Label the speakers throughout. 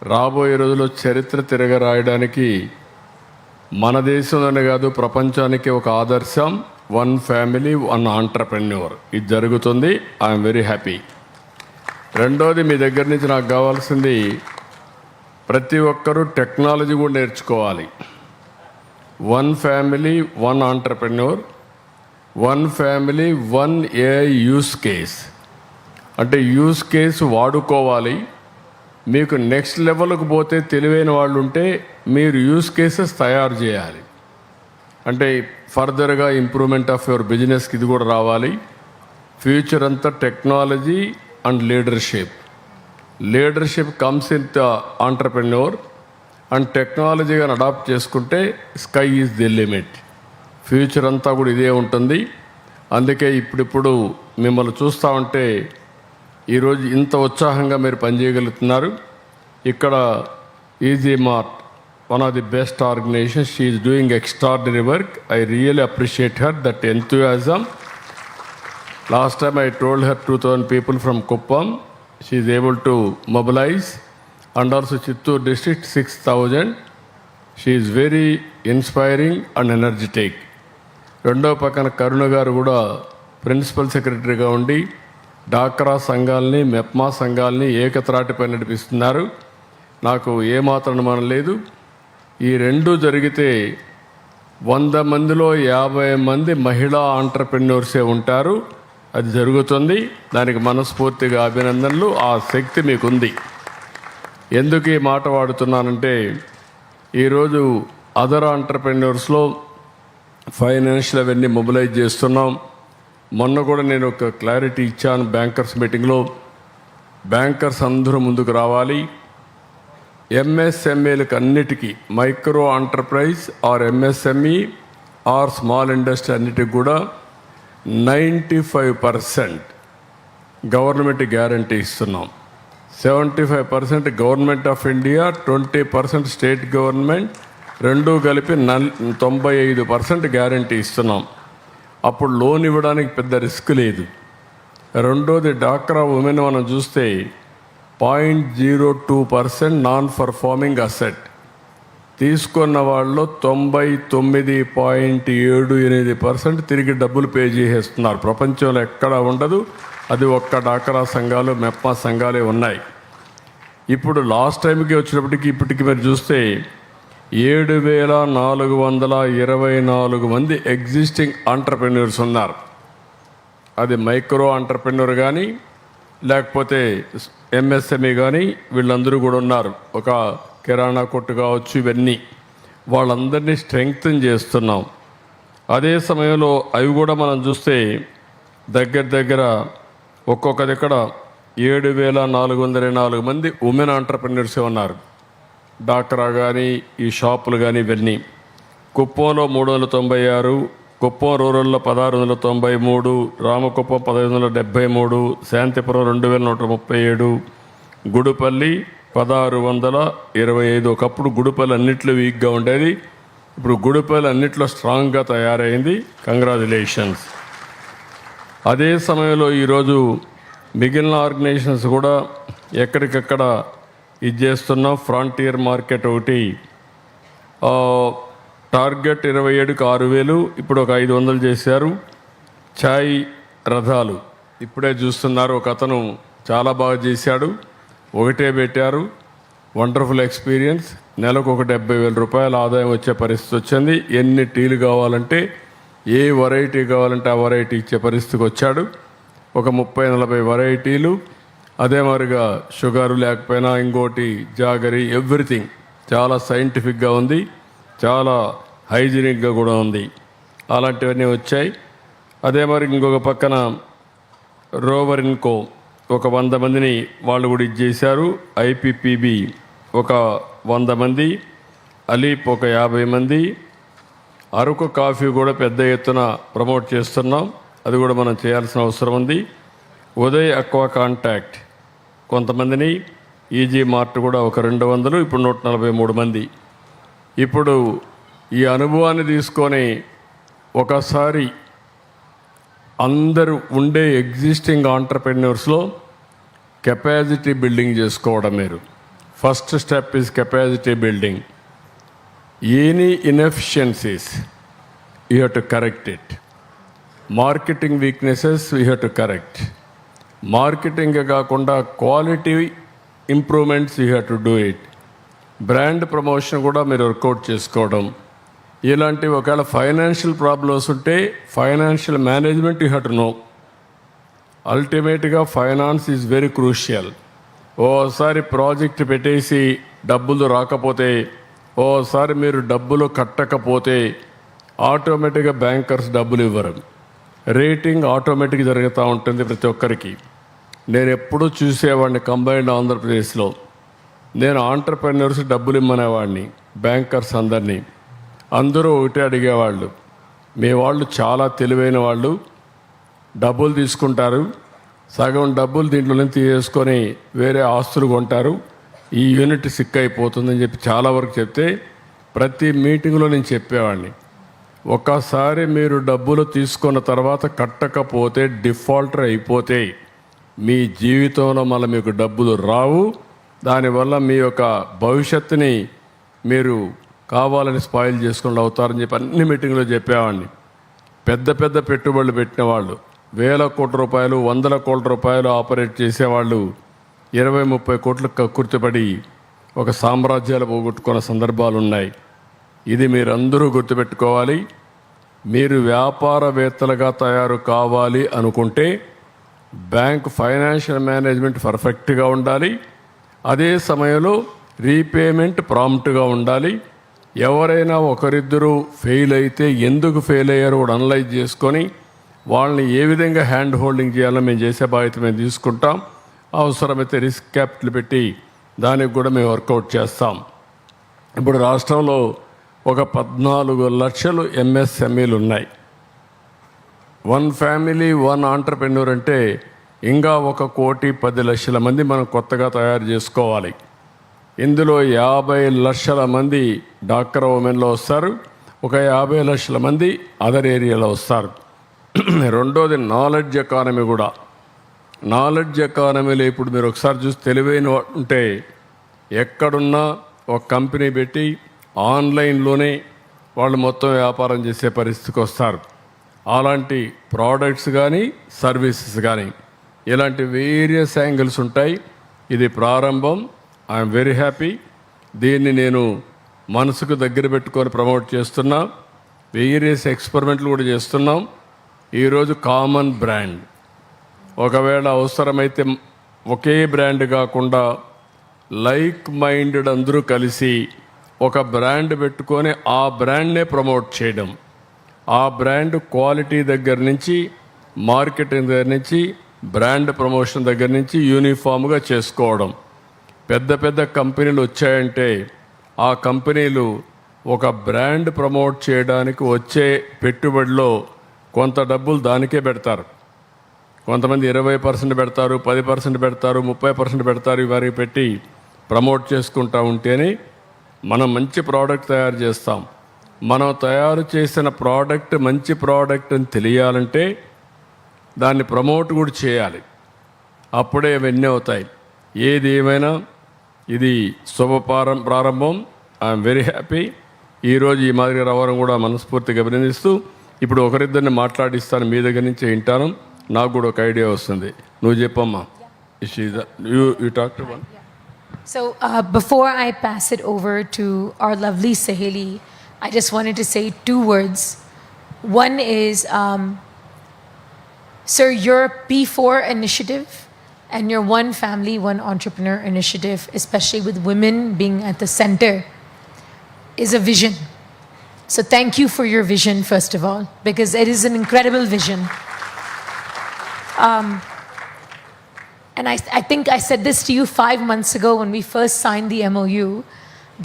Speaker 1: రాబోయే రోజుల్లో చరిత్ర తిరగరాయడానికి మన దేశంలోనే కాదు ప్రపంచానికి ఒక ఆదర్శం. 1 ఫ్యామిలీ 1 ఆంటర్‌ప్రెన్యూర్. ఇది జరుగుతుంది. I'm very happy. రెండోది, మీ దగ్గర నుంచి నాకు కావాల్సింది ప్రతి ఒక్కరూ టెక్నాలజీ కూడా నేర్చుకోవాలి. 1 family 1 entrepreneur, 1 family 1 AI use case. అంటే యూస్ కేసు వాడుకోవాలి. మీకు నెక్స్ట్ లెవెల్కి పోతే తెలివైన వాళ్ళు ఉంటే మీరు యూస్ కేసెస్ తయారు చేయాలి. అంటే ఫర్దర్గా ఇంప్రూవ్మెంట్ ఆఫ్ యువర్ బిజినెస్కి ఇది కూడా రావాలి. ఫ్యూచర్ అంతా technology and leadership. Leadership comes in the entrepreneur and టెక్నాలజీగా అడాప్ట్ చేసుకుంటే sky is the limit. Future అంతా కూడా ఇదే ఉంటుంది. అందుకే ఇప్పుడిప్పుడు మిమ్మల్ని చూస్తూ ఉంటే ఈరోజు ఇంత ఉత్సాహంగా మీరు పనిచేయగలుగుతున్నారు. ఇక్కడ Easy Mart, one of the best organization, she is doing extraordinary work. I really appreciate her, that enthusiasm. Last time I told her 2000 people from Kuppam. She is able to mobilize, and also Chittoor district 6000. She is very inspiring and energetic. రెండో పక్కన కరుణ గారు కూడా principal సెక్రటరీగా ఉండి డాక్రా సంఘాలని, మెప్మా సంఘాలని ఏకత్రాటిపై నడిపిస్తున్నారు. నాకు ఏమాత్రం అనుమానం లేదు. ఈ రెండు జరిగితే 100 మందిలో 50 మంది మహిళా ఆంటర్‌ప్రెన్యూర్సే ఉంటారు. అది జరుగుతుంది. దానికి మనస్ఫూర్తిగా అభినందనలు. ఆ శక్తి మీకుంది. ఎందుకు ఈ మాట వాడుతున్నానంటే, ఈరోజు అదర్ ఆంటర్‌ప్రెన్యూర్స్లో ఫైనాన్షియల్ అవన్నీ మొబిలైజ్ చేస్తున్నాం. మొన్న కూడా నేను ఒక క్లారిటీ ఇచ్చాను బ్యాంకర్స్ మీటింగ్లో. బ్యాంకర్స్ అందరూ ముందుకు రావాలి. ఎంఎస్ఎంఈలకు అన్నిటికీ, micro enterprise or MSME or small industry అన్నిటికి కూడా 95% గవర్నమెంట్ గ్యారంటీ ఇస్తున్నాం. 75% government of India, 20% state government, రెండూ కలిపి 95% గ్యారంటీ ఇస్తున్నాం. అప్పుడు లోన్ ఇవ్వడానికి పెద్ద రిస్క్ లేదు. రెండోది, డాక్రా ఉమెన్ మనం చూస్తే 0.02% నాన్ పర్ఫార్మింగ్ అసెట్ తీసుకున్న వాళ్ళలో 99.78% తిరిగి డబ్బులు పే చేసేస్తున్నారు. ప్రపంచంలో ఎక్కడా ఉండదు. అది ఒక్క డాక్రా సంఘాలు, మెప్మా సంఘాలే ఉన్నాయి. ఇప్పుడు లాస్ట్ టైంకి వచ్చినప్పటికీ ఇప్పటికి మీరు చూస్తే 7424 మంది ఎగ్జిస్టింగ్ ఆంటర్‌ప్రెన్యూర్స్ ఉన్నారు. అది మైక్రో ఆంటర్‌ప్రెన్యూర్ కానీ లేకపోతే ఎంఎస్ఎంఈ కానీ వీళ్ళందరూ కూడా ఉన్నారు. ఒక కిరాణా కొట్టు కావచ్చు, ఇవన్నీ వాళ్ళందరినీ స్ట్రెంగ్తన్ చేస్తున్నాం. అదే సమయంలో అవి కూడా మనం చూస్తే దగ్గర ఒక్కొక్క దగ్గర 7424 మంది ఉమెన్ ఆంటర్‌ప్రెన్యూర్సే ఉన్నారు. డాక్రా కానీ, ఈ షాపులు కానీ, ఇవన్నీ. కుప్పంలో 396, కుప్పం రూరల్లో 1693, రామకుప్పం 1573, శాంతిపురం 2137, గుడిపల్లి 1625. ఒకప్పుడు గుడిపల్లి అన్నిట్లో వీక్గా ఉండేది. ఇప్పుడు గుడిపల్లి అన్నిట్లో స్ట్రాంగ్గా తయారైంది. కంగ్రాచులేషన్స్. అదే సమయంలో ఈరోజు మిగిలిన ఆర్గనైజేషన్స్ కూడా ఎక్కడికక్కడ ఇది చేస్తున్నాం. ఫ్రాంటియర్ మార్కెట్ ఒకటి టార్గెట్ 27కి 6000, ఇప్పుడు ఒక 500 చేశారు. ఛాయ్ రథాలు ఇప్పుడే చూస్తున్నారు. ఒక అతను చాలా బాగా చేశాడు. ఒకటే పెట్టారు. Wonderful experience. నెలకు ఒక 70,000 రూపాయల ఆదాయం వచ్చే పరిస్థితి వచ్చింది. ఎన్ని టీలు కావాలంటే, ఏ వెరైటీ కావాలంటే ఆ వెరైటీ ఇచ్చే పరిస్థితికి వచ్చాడు. ఒక 30-40 వెరైటీలు. అదే మరిగా షుగరు లేకపోయినా ఇంకోటి జాగరి, ఎవ్రీథింగ్ చాలా సైంటిఫిక్గా ఉంది. చాలా హైజీనిక్గా కూడా ఉంది. అలాంటివన్నీ వచ్చాయి. అదే మరి ఇంకొక పక్కన రోవర్ ఇన్కో ఒక 100 మందిని వాళ్ళు కూడా ఇచ్చేశారు. ఐపీపీబీ ఒక 100 మంది, అలీప్ ఒక 50 మంది. అరకు కాఫీ కూడా పెద్ద ఎత్తున ప్రమోట్ చేస్తున్నాం. అది కూడా మనం చేయాల్సిన అవసరం ఉంది. ఉదయ్ అక్వా కాంటాక్ట్ కొంతమందిని, ఈజీ మార్ట్ కూడా ఒక 200, ఇప్పుడు 143 మంది. ఇప్పుడు ఈ అనుభవాన్ని తీసుకొని ఒకసారి అందరూ ఉండే ఎగ్జిస్టింగ్ ఆంటర్‌ప్రెన్యూర్స్లో కెపాసిటీ బిల్డింగ్ చేసుకోవడం. మీరు First step is capacity building. Any inefficiencies, you have to correct it. Marketing weaknesses, we have to correct. Marketing కాకుండా quality improvements you have to do it. Brand promotion కూడా మీరు work out చేసుకోవడం. ఇలాంటి ఒకవేళ financial problems ఉంటే financial management you have to know. అల్టిమేట్గా finance is very crucial. ఓసారి project పెట్టేసి డబ్బులు రాకపోతే, ఓసారి మీరు డబ్బులు కట్టకపోతే ఆటోమేటిక్గా బ్యాంకర్స్ డబ్బులు ఇవ్వరు. రేటింగ్ ఆటోమేటిక్గా జరుగుతూ ఉంటుంది ప్రతి ఒక్కరికి. నేను ఎప్పుడూ చూసేవాడిని కంబైన్డ్ ఆంధ్రప్రదేశ్లో. నేను ఆంటర్ప్రెన్యూర్స్ డబ్బులు ఇమ్మనేవాడిని, బ్యాంకర్స్ అందరినీ. అందరూ ఒకటే అడిగేవాళ్ళు, మీ వాళ్ళు చాలా తెలివైన వాళ్ళు, డబ్బులు తీసుకుంటారు, సగం డబ్బులు దీంట్లో తీసేసుకొని వేరే ఆస్తులు కొంటారు, ఈ యూనిట్ సిక్ అయిపోతుందని చెప్పి చాలా వరకు చెప్తే ప్రతి మీటింగ్లో నేను చెప్పేవాడిని, ఒక్కసారి మీరు డబ్బులు తీసుకున్న తర్వాత కట్టకపోతే డిఫాల్టర్ అయిపోతే మీ జీవితంలో మళ్ళీ మీకు డబ్బులు రావు. దానివల్ల మీ యొక్క భవిష్యత్తుని మీరు కావాలని స్పాయిల్ చేసుకుని అవుతారని చెప్పి అన్ని మీటింగ్లో చెప్పేవాడిని. పెద్ద పెద్ద పెట్టుబడులు పెట్టిన వాళ్ళు, 1,000 కోట్ల రూపాయలు, 100 కోట్ల రూపాయలు ఆపరేట్ చేసేవాళ్ళు 20-30 కోట్లు కక్కుర్తిపడి ఒక సామ్రాజ్యాలు పోగొట్టుకున్న సందర్భాలు ఉన్నాయి. ఇది మీరందరూ గుర్తుపెట్టుకోవాలి. మీరు వ్యాపారవేత్తలుగా తయారు కావాలి అనుకుంటే బ్యాంక్ ఫైనాన్షియల్ మేనేజ్మెంట్ పర్ఫెక్ట్గా ఉండాలి. అదే సమయంలో రీపేమెంట్ ప్రాంప్ట్గా ఉండాలి. ఎవరైనా ఒకరిద్దరూ ఫెయిల్ అయితే ఎందుకు ఫెయిల్ అయ్యారో కూడా అనలైజ్ చేసుకొని వాళ్ళని ఏ విధంగా హ్యాండ్ హోల్డింగ్ చేయాలో మేము చేసే బాధ్యత మేము తీసుకుంటాం. అవసరమైతే రిస్క్ క్యాపిటల్ పెట్టి దానికి కూడా మేము వర్కౌట్ చేస్తాం. ఇప్పుడు రాష్ట్రంలో ఒక 14 లక్షలు ఎంఎస్ఎంఈలు ఉన్నాయి. 1 ఫ్యామిలీ 1 ఆంటర్ప్రెన్యూర్ అంటే ఇంకా 1,10,00,000 మంది మనం కొత్తగా తయారు చేసుకోవాలి. ఇందులో 50 లక్షల మంది డాక్టర్ ఉమెన్లో వస్తారు, ఒక 50 లక్షల మంది అదర్ ఏరియాలో వస్తారు. రెండోది నాలెడ్జ్ ఎకానమీ కూడా. నాలెడ్జ్ ఎకానమీలో ఇప్పుడు మీరు ఒకసారి చూసి తెలివైన ఉంటే ఎక్కడున్నా ఒక కంపెనీ పెట్టి ఆన్లైన్లోనే వాళ్ళు మొత్తం వ్యాపారం చేసే పరిస్థితికి వస్తారు. అలాంటి ప్రోడక్ట్స్ కానీ సర్వీసెస్ కానీ ఇలాంటి వేరియస్ యాంగిల్స్ ఉంటాయి. ఇది ప్రారంభం. I'm very happy. దీన్ని నేను మనసుకు దగ్గర పెట్టుకొని ప్రమోట్ చేస్తున్నా. వేరియస్ ఎక్స్పెరిమెంట్లు కూడా చేస్తున్నాం. ఈరోజు కామన్ బ్రాండ్, ఒకవేళ అవసరమైతే ఒకే బ్రాండ్ కాకుండా లైక్ మైండెడ్ అందరూ కలిసి ఒక బ్రాండ్ పెట్టుకొని ఆ బ్రాండ్నే ప్రమోట్ చేయడం. ఆ బ్రాండ్ క్వాలిటీ దగ్గర నుంచి, మార్కెటింగ్ దగ్గర నుంచి, బ్రాండ్ ప్రమోషన్ దగ్గర నుంచి యూనిఫామ్గా చేసుకోవడం. పెద్ద పెద్ద కంపెనీలు వచ్చాయంటే ఆ కంపెనీలు ఒక బ్రాండ్ ప్రమోట్ చేయడానికి వచ్చే పెట్టుబడిలో కొంత డబ్బులు దానికే పెడతారు. కొంతమంది 20% పెడతారు, 10% పెడతారు, 30% పెడతారు. ఇవన్నీ పెట్టి ప్రమోట్ చేసుకుంటూ ఉంటేనే మనం మంచి ప్రోడక్ట్ తయారు చేస్తాం. మనం తయారు చేసిన ప్రోడక్ట్ మంచి ప్రోడక్ట్ అని తెలియాలంటే దాన్ని ప్రమోట్ కూడా చేయాలి. అప్పుడే ఇవన్నీ అవుతాయి. ఏది ఏమైనా ఇది ప్రారంభం. I'm very happy. ఈరోజు ఈ మాదిరిగా రావడం కూడా మనస్ఫూర్తిగా అభినందిస్తూ, ఇప్పుడు ఒకరిద్దరిని మాట్లాడిస్తాను, మీ దగ్గర నుంచి వింటాను. నాకు కూడా ఒక ఐడియా వస్తుంది. నువ్వు చెప్పమ్మా. You talk to one.
Speaker 2: So before I pass it over to our lovely Saheli, I just wanted to say 2 words. One is, sir, your P4 initiative and your One Family, One Entrepreneur initiative, especially with women being at the center, is a vision. So thank you for your vision, first of all, because it is an incredible vision. And I think I said this to you 5 months ago when we first signed the MOU,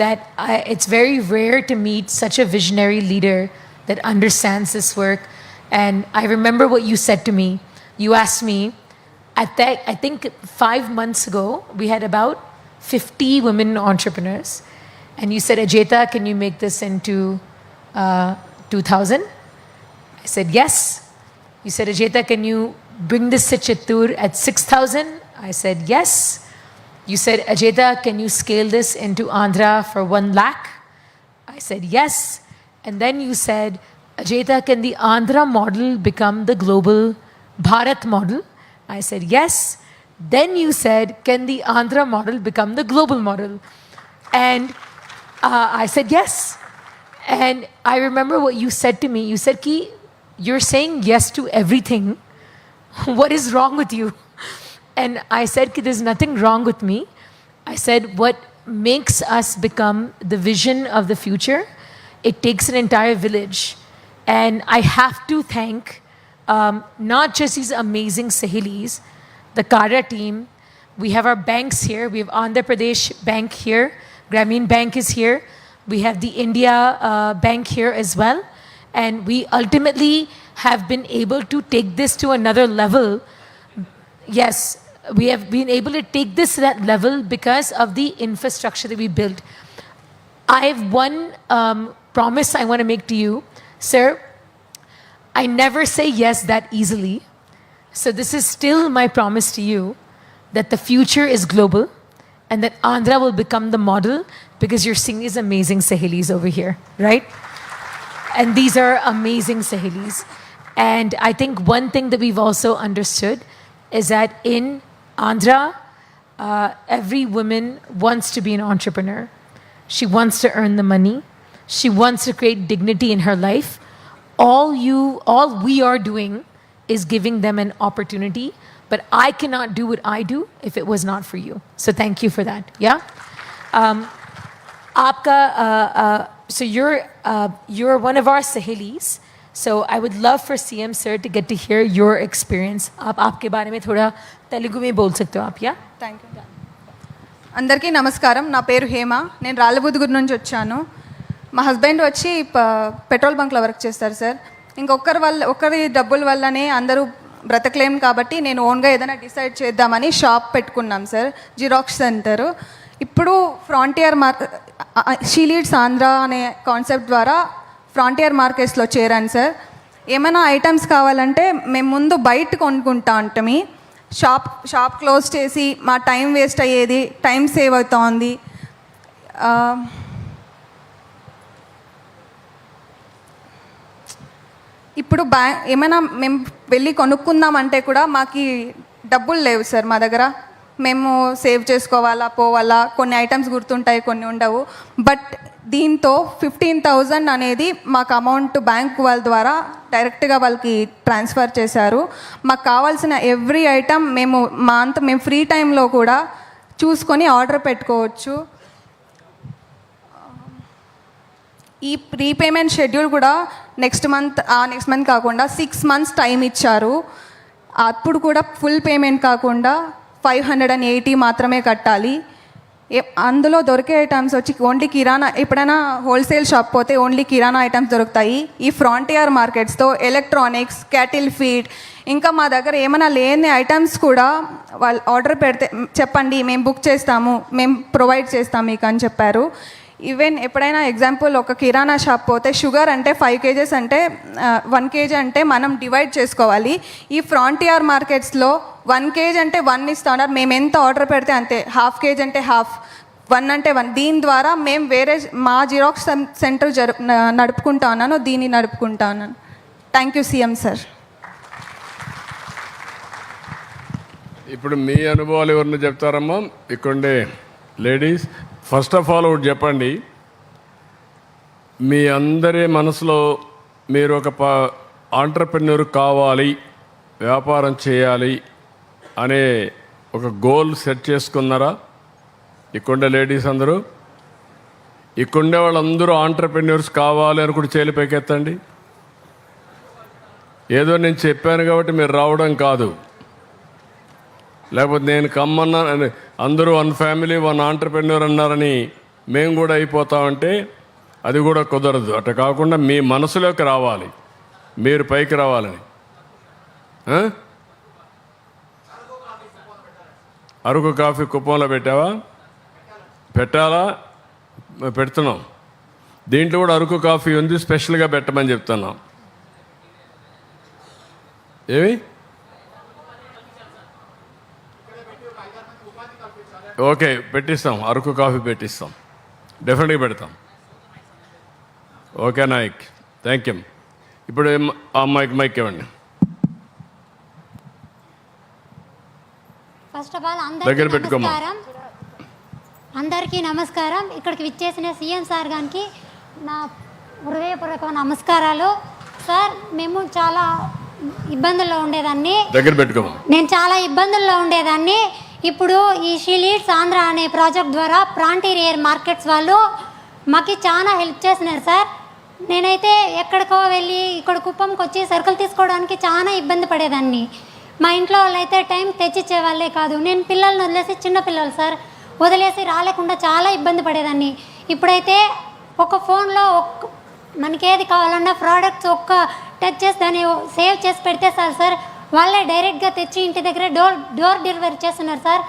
Speaker 2: that it's very rare to meet such a visionary leader that understands this work. And I remember what you said to me. You asked me, I think 5 months ago, we had about 50 women entrepreneurs. And you said, Ajeta, can you make this into 2,000? I said, yes. You said, Ajeta, can you bring this to Chittoor at 6,000? I said, yes. You said, Ajeta, can you scale this into Andhra for 1 lakh? I said, yes. And then you said, Ajeta, can the Andhra model become the global Bharat model? I said, yes. Then you said, can the Andhra model become the global model? And I said, yes. And I remember what you said to me. You said, Ki, you're saying yes to everything. What is wrong with you? And I said, Ki, there's nothing wrong with me. I said, what makes us become the vision of the future, it takes an entire village. And I have to thank not just these amazing Sahelis, the Kada team. We have our banks here. We have Andhra Pradesh Bank here. Grameen Bank is here. We have the India Bank here as well. And we ultimately have been able to take this to another level. Yes, we have been able to take this to that level because of the infrastructure that we built. I have one promise I want to make to you, sir. I never say yes that easily. So this is still my promise to you that the future is global and that Andhra will become the model because you're seeing these amazing Sahelis over here, right? And these are amazing Sahelis. And I think one thing that we've also understood is that in Andhra, every woman wants to be an entrepreneur. She wants to earn the money. She wants to create dignity in her life. All we are doing is giving them an opportunity, but I cannot do what I do if it was not for you. So thank you for that. Yeah. So you're one of our Sahelis. So I would love for CM sir to get to hear your experience. आप आपके बारे में थोड़ा तेलुगु में बोल सकते हो आप, या?
Speaker 3: Thank you. అందరికీ నమస్కారం. నా పేరు హేమ. నేను రాళ్ళబుద్దుగుడి నుంచి వచ్చాను. మా హస్బెండ్ వచ్చి పెట్రోల్ బంక్లో వర్క్ చేస్తారు సార్. ఒకరి డబ్బుల వల్లనే అందరూ బ్రతకలేం కాబట్టి నేను ఓన్గా ఏదైనా డిసైడ్ చేద్దామని షాప్ పెట్టుకున్నాం సార్, జిరాక్స్ సెంటర్. ఇప్పుడు ఫ్రాంటియర్ షీ లీడ్స్ ఆంధ్ర అనే కాన్సెప్ట్ ద్వారా ఫ్రాంటియర్ మార్కెట్స్లో చేరాను సార్. ఏమైనా ఐటమ్స్ కావాలంటే మేము ముందు బయట కొనుక్కుంటా ఉంటాము. షాప్ క్లోజ్ చేసి మా టైం వేస్ట్ అయ్యేది, టైం సేవ్ అవుతోంది. ఇప్పుడు ఏమైనా మేము వెళ్ళి కొనుక్కుందామంటే కూడా మాకు డబ్బులు లేవు సార్ మా దగ్గర. మేము సేవ్ చేసుకోవాలా, పోవాలా, కొన్ని ఐటమ్స్ గుర్తుంటాయి, కొన్ని ఉండవు. బట్ దీంతో 15,000 అనేది మాకు అమౌంట్ బ్యాంక్ వాళ్ళ ద్వారా డైరెక్ట్గా వాళ్ళకి ట్రాన్స్ఫర్ చేశారు. మాకు కావాల్సిన ఎవ్రీ ఐటమ్ మేము ఫ్రీ టైంలో కూడా చూసుకొని ఆర్డర్ పెట్టుకోవచ్చు. ఈ రీపేమెంట్ షెడ్యూల్ కూడా నెక్స్ట్ మంత్ కాకుండా 6 months టైం ఇచ్చారు. అప్పుడు కూడా ఫుల్ పేమెంట్ కాకుండా 580 మాత్రమే కట్టాలి. అందులో దొరికే ఐటమ్స్ వచ్చి ఓన్లీ కిరాణా, ఎప్పుడైనా హోల్సేల్ షాప్ పోతే ఓన్లీ కిరాణా ఐటమ్స్ దొరుకుతాయి. ఈ ఫ్రాంటియర్ మార్కెట్స్తో ఎలక్ట్రానిక్స్, క్యాటిల్ ఫీడ్, ఇంకా మా దగ్గర ఏమైనా లేని ఐటమ్స్ కూడా వాళ్ళు ఆర్డర్ పెడితే చెప్పండి, మేము బుక్ చేస్తాము, మేము ప్రొవైడ్ చేస్తాము మీకు అని చెప్పారు. ఈవెన్ ఎప్పుడైనా ఎగ్జాంపుల్ ఒక కిరాణా షాప్ పోతే షుగర్ అంటే 5 kgs అంటే 1 kg అంటే మనం డివైడ్ చేసుకోవాలి. ఈ ఫ్రాంటియర్ మార్కెట్స్లో 1 kg అంటే 1 ఇస్తున్నారు. మేము ఎంత ఆర్డర్ పెడితే అంతే. 1/2 kg అంటే 1/2, 1 అంటే 1. దీని ద్వారా మేము వేరే మా జిరాక్స్ సెంటర్ నడుపుకుంటా ఉన్నాను, దీన్ని నడుపుకుంటా ఉన్నాను. Thank you CM sir.
Speaker 1: ఇప్పుడు మీ అనుభవాలు ఎవరిని చెప్తారమ్మా? ఇక్కడే లేడీస్, ఫస్ట్ ఆఫ్ ఆల్ ఒకటి చెప్పండి. మీ అందరి మనసులో మీరు ఒక ఆంటర్ప్రెన్యూర్ కావాలి, వ్యాపారం చేయాలి అనే ఒక గోల్ సెట్ చేసుకున్నారా? ఇక్కడే లేడీస్ అందరూ, ఇక్కడే వాళ్ళందరూ ఆంటర్ప్రెన్యూర్స్ కావాలి అని కూడా చేలి పైకెత్తండి. ఏదో నేను చెప్పాను కాబట్టి మీరు రావడం కాదు, లేకపోతే నేను కమ్మన్నా అందరూ 1 family 1 ఆంటర్ప్రెన్యూర్ అన్నారని మేము కూడా అయిపోతామంటే అది కూడా కుదరదు. అట్లా కాకుండా మీ మనసులోకి రావాలి, మీరు పైకి రావాలని. అరకు కాఫీ కుప్పంలో పెట్టావా? పెట్టాలా? పెడుతున్నాం. దీంట్లో కూడా అరకు కాఫీ ఉంది, స్పెషల్గా పెట్టమని చెప్తున్నాం. ఏమి ఓకే, పెట్టిస్తాం. అరకు కాఫీ పెట్టిస్తాం, డెఫినెట్గా పెడతాం. Okay Nayak, thank you. ఇప్పుడు ఆ అమ్మాయికి మైక్ ఇవ్వండి.
Speaker 4: ఫస్ట్ ఆఫ్ ఆల్
Speaker 1: దగ్గర పెట్టుకోమా.
Speaker 4: అందరికీ నమస్కారం. ఇక్కడికి విచ్చేసిన సీఎం సార్ గారికి నా హృదయపూర్వక నమస్కారాలు. సార్, మేము చాలా ఇబ్బందుల్లో ఉండేదాన్ని.
Speaker 1: దగ్గర పెట్టుకోమా.
Speaker 4: నేను చాలా ఇబ్బందుల్లో ఉండేదాన్ని. ఇప్పుడు ఈ షీ లీడ్స్ ఆంధ్ర అనే ప్రాజెక్ట్ ద్వారా ఫ్రాంటీరియర్ మార్కెట్స్ వాళ్ళు మాకు చాలా హెల్ప్ చేసినారు సార్. నేనైతే ఎక్కడికో వెళ్ళి ఇక్కడ కుప్పంకి వచ్చి సరుకులు తీసుకోవడానికి చాలా ఇబ్బంది పడేదాన్ని. మా ఇంట్లో వాళ్ళైతే టైం తెచ్చిచ్చే వాళ్ళే కాదు. నేను పిల్లల్ని వదిలేసి, చిన్న పిల్లలు సార్, వదిలేసి రాలేకుండా చాలా ఇబ్బంది పడేదాన్ని. ఇప్పుడైతే ఒక ఫోన్లో మనకేది కావాలన్నా ప్రోడక్ట్స్ ఒక్క టచ్ చేసి దాన్ని సేవ్ చేసి పెడితే సార్ వాళ్ళే డైరెక్ట్గా తెచ్చి ఇంటి దగ్గర డోర్ డెలివరీ చేస్తున్నారు సార్.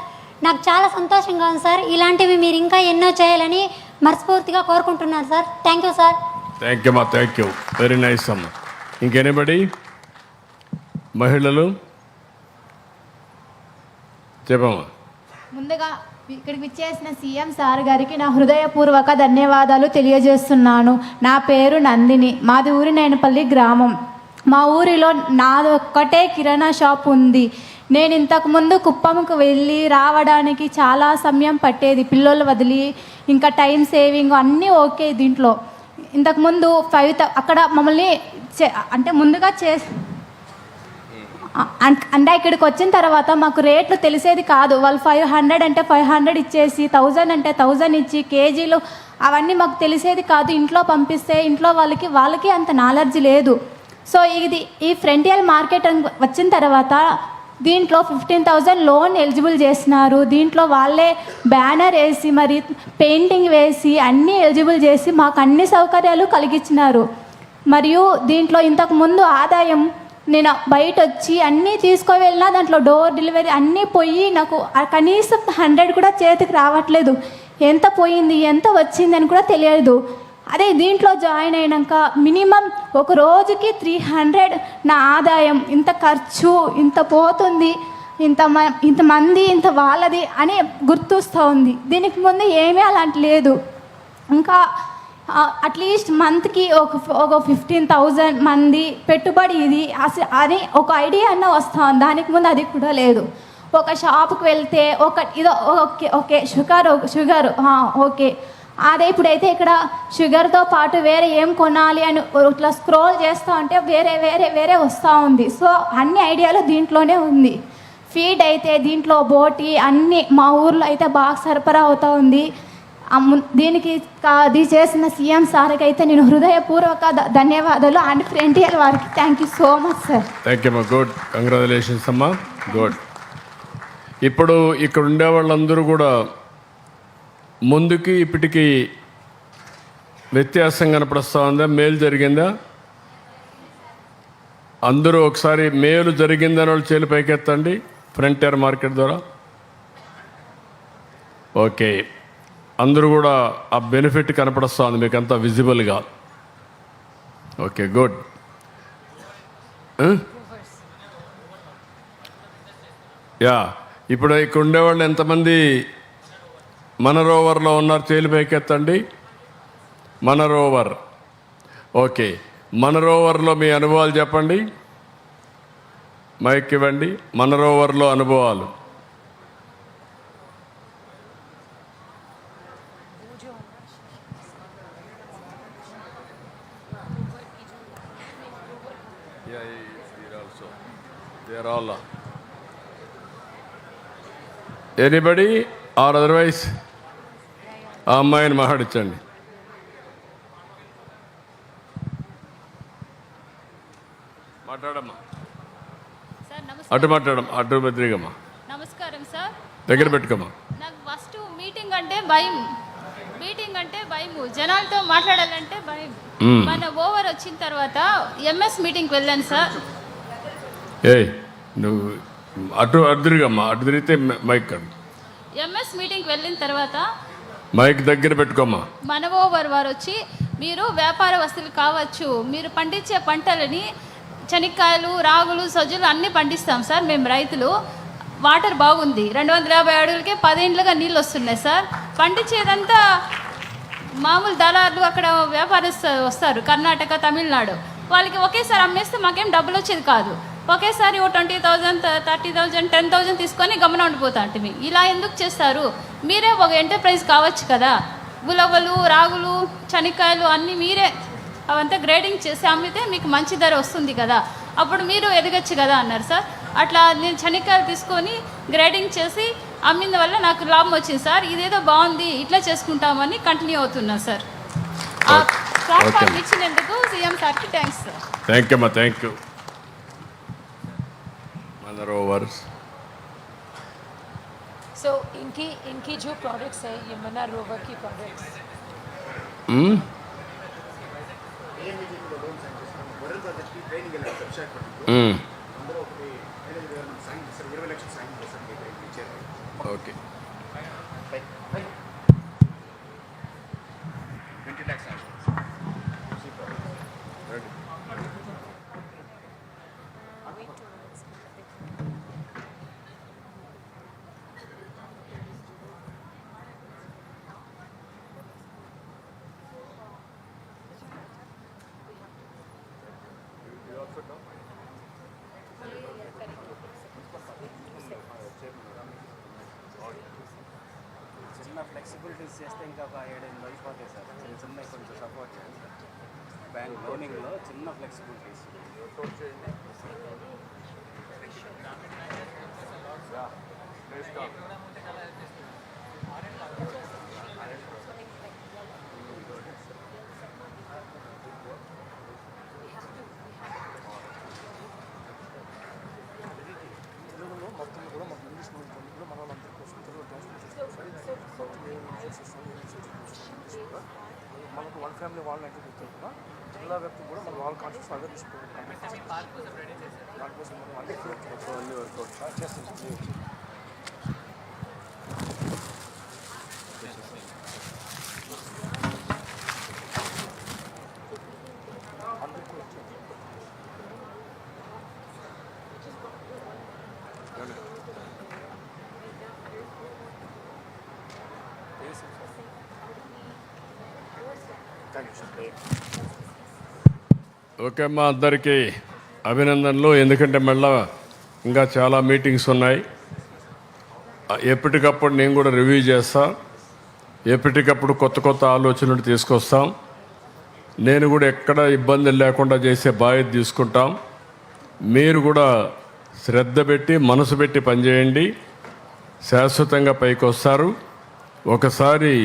Speaker 4: నాకు చాలా సంతోషంగా ఉంది సార్. ఇలాంటివి మీరు ఇంకా ఎన్నో చేయాలని మనస్ఫూర్తిగా కోరుకుంటున్నాను sir. Thank you sir.
Speaker 1: Thank you అమ్మా, థ్యాంక్ యూ, వెరీ నైస్ అమ్మా. ఇంకెనిబడి మహిళలు చెప్పమ్మా.
Speaker 5: ముందుగా ఇక్కడికి విచ్చేసిన సీఎం సార్ గారికి నా హృదయపూర్వక ధన్యవాదాలు తెలియజేస్తున్నాను. నా పేరు నందిని, మాది ఊరినేనపల్లి గ్రామం. మా ఊరిలో నాది ఒక్కటే కిరాణా షాప్ ఉంది. నేను ఇంతకుముందు కుప్పంకు వెళ్ళి రావడానికి చాలా సమయం పట్టేది, పిల్లలు వదిలి. ఇంకా టైం సేవింగ్ అన్నీ ఓకే. దీంట్లో ఇంతకుముందు అక్కడ మమ్మల్ని అంటే ముందుగా అంటే ఇక్కడికి వచ్చిన తర్వాత మాకు రేట్లు తెలిసేది కాదు. వాళ్ళు 500 అంటే 500 ఇచ్చేసి, 1000 అంటే 1000 ఇచ్చి, కేజీలు అవన్నీ మాకు తెలిసేది కాదు. ఇంట్లో పంపిస్తే ఇంట్లో వాళ్ళకి అంత నాలెడ్జ్ లేదు. సో ఈ ఫ్రంటియర్ మార్కెట్ వచ్చిన తర్వాత దీంట్లో 15,000 లోన్ ఎలిజిబుల్ చేసినారు. దీంట్లో వాళ్ళే బ్యానర్ వేసి మరి పెయింటింగ్ వేసి అన్నీ ఎలిజిబుల్ చేసి మాకు అన్ని సౌకర్యాలు కలిగించినారు. మరియు దీంట్లో ఇంతకుముందు ఆదాయం నేను బయట వచ్చి అన్నీ తీసుకువెళ్ళినా దాంట్లో డోర్ డెలివరీ అన్నీ పోయి నాకు కనీసం 100 కూడా చేతికి రావట్లేదు. ఎంత పోయింది ఎంత వచ్చింది అని కూడా తెలియదు. అదే దీంట్లో జాయిన్ అయినాక మినిమం ఒక రోజుకి 300 నా ఆదాయం, ఇంత ఖర్చు ఇంత పోతుంది, ఇంతమంది ఇంత వాళ్ళది అని గుర్తొస్తూ ఉంది. దీనికి ముందు ఏమీ అలాంటి లేదు. ఇంకా అట్లీస్ట్ మంత్కి ఒక 15,000 మంది పెట్టుబడి ఇది అని ఒక ఐడియా అన్న వస్తాం. దానికి ముందు అది కూడా లేదు. ఒక షాప్కి వెళ్తే ఓకే షుగర్ ఓకే, అదే ఇప్పుడైతే ఇక్కడ షుగర్తో పాటు వేరే ఏం కొనాలి అని ఇట్లా స్క్రోల్ చేస్తూ ఉంటే వేరే వస్తూ ఉంది. సో అన్ని ఐడియాలు దీంట్లోనే ఉంది. ఫీడ్ అయితే దీంట్లో బోటి అన్నీ మా ఊర్లో అయితే బాగా సరఫరా అవుతూ ఉంది. దీనికి అది చేసిన సీఎం సార్కి అయితే నేను హృదయపూర్వక ధన్యవాదాలు. అండ్ ఫ్రంటియర్ వారికి thank you so much sir.
Speaker 1: Thank you అమ్మా, గుడ్, కంగ్రాచులేషన్స్ అమ్మా, గుడ్. ఇప్పుడు ఇక్కడ ఉండే వాళ్ళందరూ కూడా ముందుకి ఇప్పటికి వ్యత్యాసం కనపడుస్తూ ఉందా? మేలు జరిగిందా? అందరూ ఒకసారి మేలు జరిగిందని వాళ్ళు చేలు పైకెత్తండి ఫ్రంటియర్ మార్కెట్ ద్వారా. ఓకే, అందరూ కూడా ఆ బెనిఫిట్ కనపడుస్తుంది మీకు అంతా విజిబుల్గా. Okay, good. యా, ఇప్పుడు ఇక్కడ ఉండేవాళ్ళు ఎంతమంది మన రోవర్లో ఉన్నారు? చేలు పైకెత్తండి. మన రోవర్, ఓకే, మన రోవర్లో మీ అనుభవాలు చెప్పండి. మైక్ ఇవ్వండి. మన రోవర్లో అనుభవాలు. ఎనీబడి ఆర్ అదర్వైజ్ ఆ అమ్మాయిని మాట్లాడించండి. మాట్లాడమ్మా, అటు మాట్లాడమ్మా, అటు బెదిరిగమ్మా.
Speaker 6: నమస్కారం సార్.
Speaker 1: దగ్గర పెట్టుకోమ్మా.
Speaker 6: నాకు ఫస్ట్ మీటింగ్ అంటే భయం. జనాలతో మాట్లాడాలంటే భయం. మన ఓవర్ వచ్చిన తర్వాత ఎంఎస్ మీటింగ్కి వెళ్ళాను సార్.
Speaker 1: నువ్వు అటు తిరిగమ్మా, అటు తిరిగితే మైక్ కాదు.
Speaker 6: ఎంఎస్ మీటింగ్కి వెళ్ళిన తర్వాత
Speaker 1: మైక్ దగ్గర పెట్టుకోమ్మా.
Speaker 6: మన ఓవర్ వారు వచ్చి, మీరు వ్యాపార వస్తువులు కావచ్చు, మీరు పండించే పంటలని, శనక్కాయలు, రాగులు, సజ్జలు అన్నీ పండిస్తాం సార్ మేము రైతులు. వాటర్ బాగుంది. 250 అడుగులకే 10 ఇండ్లుగా నీళ్ళు వస్తున్నాయి సార్. పండించేదంతా మామూలు దళారులు, అక్కడ వ్యాపారస్తులు వస్తారు, కర్ణాటక, తమిళనాడు. వాళ్ళకి ఒకేసారి అమ్మేస్తే మాకేం డబ్బులు వచ్చేది కాదు. ఒకేసారి ఓ 20,000, 30,000, 10,000 తీసుకొని గమనం ఉండిపోతా అంటే ఇలా ఎందుకు చేస్తారు? మీరే ఒక ఎంటర్ప్రైజ్ కావచ్చు కదా. ఉలవలు, రాగులు, శనక్కాయలు అన్నీ మీరే అవంతా గ్రేడింగ్ చేసి అమ్మితే మీకు మంచి ధర వస్తుంది కదా, అప్పుడు మీరు ఎదగచ్చు కదా అన్నారు సార్. అట్లా నేను శనక్కాయలు తీసుకొని గ్రేడింగ్ చేసి అమ్మిన వల్ల నాకు లాభం వచ్చింది సార్. ఇదేదో బాగుంది, ఇట్లా చేసుకుంటామని కంటిన్యూ అవుతున్నా సార్. ఆ ప్లాట్ఫామ్ ఇచ్చినందుకు సీఎం సార్కి థ్యాంక్స్ సార్.
Speaker 1: థ్యాంక్ యూ అమ్మా, థ్యాంక్ యూ. మన రోవర్స్
Speaker 2: So इनकी जो प्रोडक्ट्स है यमुना रोवर की प्रोडक्ट्स
Speaker 1: ఓకే.
Speaker 7: చిన్న ఫ్లెక్సిబిలిటీస్ చేస్తే ఇంకా ఒక 7-8 అయిపోతాయి సార్. చిన్న కొంచెం సపోర్ట్ చేయండి సార్. బ్యాంక్ లోనింగ్లో చిన్న ఫ్లెక్సిబిలిటీస్
Speaker 8: మనకు వన్ ఫ్యామిలీ వాళ్ళని అయితే గుర్తున్నా జిల్లా వ్యాప్తం కూడా మన వాళ్ళ కాన్షియస్ అదే తీసుకుంటాం. దానికోసం మనం అన్ని వర్కౌట్ చేస్తాం.
Speaker 1: ఓకే అమ్మా, అందరికీ అభినందనలు. ఎందుకంటే మళ్ళా ఇంకా చాలా మీటింగ్స్ ఉన్నాయి. ఎప్పటికప్పుడు నేను కూడా రివ్యూ చేస్తా, ఎప్పటికప్పుడు కొత్త కొత్త ఆలోచనలు తీసుకొస్తాం. నేను కూడా ఎక్కడ ఇబ్బంది లేకుండా చేసే బాధ్యత తీసుకుంటాం. మీరు కూడా శ్రద్ధ పెట్టి మనసు పెట్టి పనిచేయండి, శాశ్వతంగా పైకి వస్తారు. ఒకసారి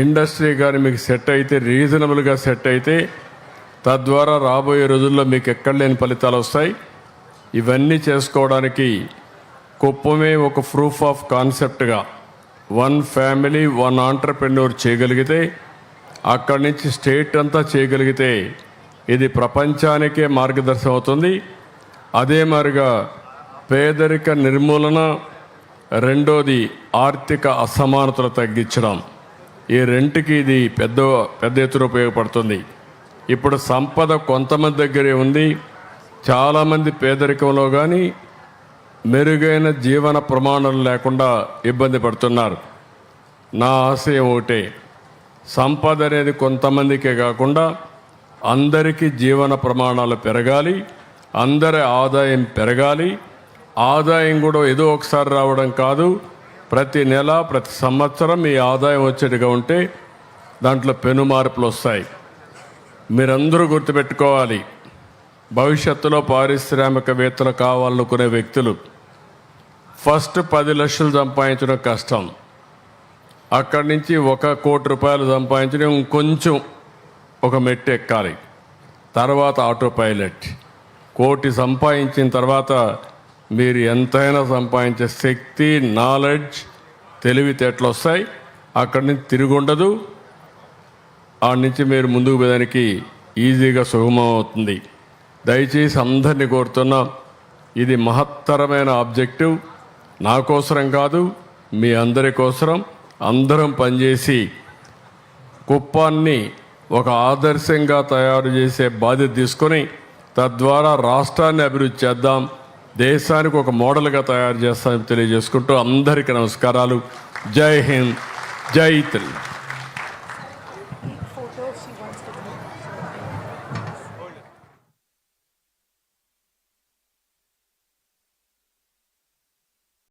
Speaker 1: ఇండస్ట్రీ కానీ మీకు సెట్ అయితే, రీజనబుల్గా సెట్ అయితే, తద్వారా రాబోయే రోజుల్లో మీకు ఎక్కడ లేని ఫలితాలు వస్తాయి. ఇవన్నీ చేసుకోవడానికి కుప్పమే ఒక ప్రూఫ్ ఆఫ్ కాన్సెప్ట్గా వన్ ఫ్యామిలీ వన్ ఆంటర్ప్రెన్యూర్ చేయగలిగితే, అక్కడి నుంచి స్టేట్ అంతా చేయగలిగితే ఇది ప్రపంచానికే మార్గదర్శనం అవుతుంది. అదే మాదిరిగా పేదరిక నిర్మూలన, రెండోది ఆర్థిక అసమానతలు తగ్గించడం, ఈ రెంటికి ఇది పెద్ద ఎత్తున ఉపయోగపడుతుంది. ఇప్పుడు సంపద కొంతమంది దగ్గరే ఉంది, చాలామంది పేదరికంలో కానీ మెరుగైన జీవన ప్రమాణాలు లేకుండా ఇబ్బంది పడుతున్నారు. నా ఆశయం ఒకటే, సంపద అనేది కొంతమందికే కాకుండా అందరికీ జీవన ప్రమాణాలు పెరగాలి, అందరి ఆదాయం పెరగాలి. ఆదాయం కూడా ఏదో ఒకసారి రావడం కాదు, ప్రతి నెల ప్రతి సంవత్సరం ఈ ఆదాయం వచ్చేట్టుగా ఉంటే దాంట్లో పెను మార్పులు వస్తాయి. మీరందరూ గుర్తుపెట్టుకోవాలి, భవిష్యత్తులో పారిశ్రామికవేత్తలు కావాలనుకునే వ్యక్తులు ఫస్ట్ 10 లక్షలు సంపాదించడం కష్టం. అక్కడి నుంచి 1 కోటి రూపాయలు సంపాదించడం ఇంకొంచెం ఒక మెట్టు ఎక్కాలి. తర్వాత ఆటో పైలట్. 1 కోటి సంపాదించిన తర్వాత మీరు ఎంతైనా సంపాదించే శక్తి, నాలెడ్జ్, తెలివితేటలు వస్తాయి. అక్కడి నుంచి తిరిగి ఉండదు. ఆడి నుంచి మీరు ముందుకు పోయడానికి ఈజీగా సుగమం అవుతుంది. దయచేసి అందరినీ కోరుతున్నా, ఇది మహత్తరమైన ఆబ్జెక్టివ్. నా కోసరం కాదు, మీ అందరి కోసరం. అందరం పనిచేసి కుప్పాన్ని ఒక ఆదర్శంగా తయారు చేసే బాధ్యత తీసుకొని తద్వారా రాష్ట్రాన్ని అభివృద్ధి చేద్దాం, దేశానికి ఒక మోడల్గా తయారు చేస్తామని తెలియజేసుకుంటూ అందరికీ నమస్కారాలు. జై హింద్, జై తెలంగాణ.